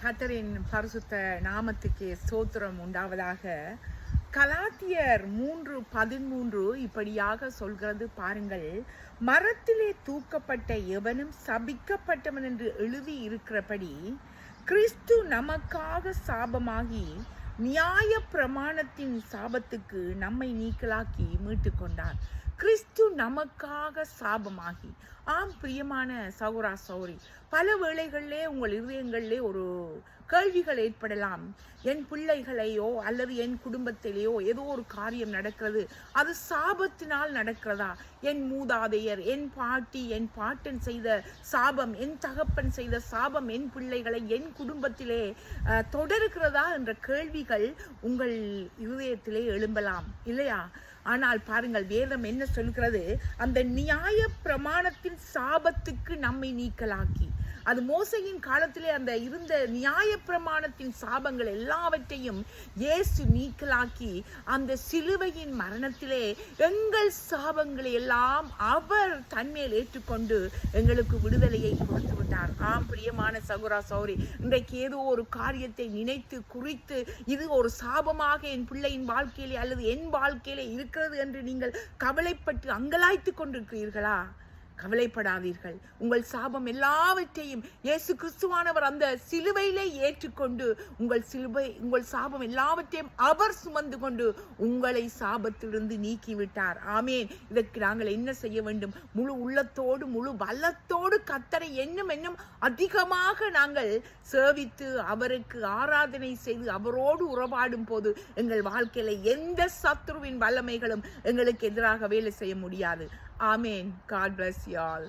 கர்த்தரின் பரிசுத்த நாமத்துக்கு ஸ்தோத்திரம் உண்டாவதாக. கலாத்தியர் 3:13 இப்படியாக சொல்கிறது பாருங்கள். மரத்திலே தூக்கப்பட்ட எவனும் சபிக்கப்பட்டவன் என்று எழுதி இருக்கிறபடி கிறிஸ்து நமக்காக சாபமாகி நியாய பிரமாணத்தின் சாபத்துக்கு நம்மை நீக்கலாக்கி மீட்டு கொண்டார். கிறிஸ்து நமக்காக சாபமாகி. ஆம் பிரியமான சகோதர சகோதரி, பல வேளைகளிலே உங்கள் இதயங்களிலே ஒரு கேள்விகள் ஏற்படலாம். என் பிள்ளைகளையோ அல்லது என் குடும்பத்திலேயோ ஏதோ ஒரு காரியம் நடக்கிறது, அது சாபத்தினால் நடக்கிறதா? என் மூதாதையர், என் பாட்டி, என் பாட்டன் செய்த சாபம், என் தகப்பன் செய்த சாபம் என் பிள்ளைகளை, என் குடும்பத்திலே தொடர்கிறதா என்ற கேள்விகள் உங்கள் இதயத்திலே எழும்பலாம் இல்லையா? ஆனால் பாருங்கள், வேதம் என்ன சொல்கிறது? அந்த நியாய பிரமாணத்தின் சாபத்துக்கு நம்மை நீக்கலாக்கி, அது மோசையின் காலத்திலே அந்த இருந்த நியாய பிரமாணத்தின் சாபங்கள் எல்லாவற்றையும் இயேசு நீக்கலாக்கி அந்த சிலுவையின் மரணத்திலே எங்கள் சாபங்களை எல்லாம் அவர் தன்மேல் ஏற்றுக்கொண்டு எங்களுக்கு விடுதலையை கொடுத்து விட்டார். ஆம் பிரியமான சகோதர சகோதரி, இன்றைக்கு ஏதோ ஒரு காரியத்தை நினைத்து குறித்து இது ஒரு சாபமாக என் பிள்ளையின் வாழ்க்கையிலே அல்லது என் வாழ்க்கையிலே இருக்கிறது என்று நீங்கள் கவலைப்பட்டு அங்கலாய்த்து கொண்டிருக்கிறீர்களா? கவலைப்படாதீர்கள். உங்கள் சாபம் எல்லாவற்றையும் இயேசு கிறிஸ்துவானவர் அந்த சிலுவையிலே ஏற்றுக்கொண்டு உங்கள் சாபம் எல்லாவற்றையும் அவர் சுமந்து கொண்டு உங்களை சாபத்திலிருந்து நீக்கிவிட்டார். ஆமேன். இதற்கு நாங்கள் என்ன செய்ய வேண்டும்? முழு உள்ளத்தோடு முழு பலத்தோடு கர்த்தரை என்னும் அதிகமாக நாங்கள் சேவித்து அவருக்கு ஆராதனை செய்து அவரோடு உறவாடும் போது எங்கள் வாழ்க்கையில எந்த சத்துருவின் வல்லமைகளும் எங்களுக்கு எதிராக வேலை செய்ய முடியாது. Amen. God bless you all.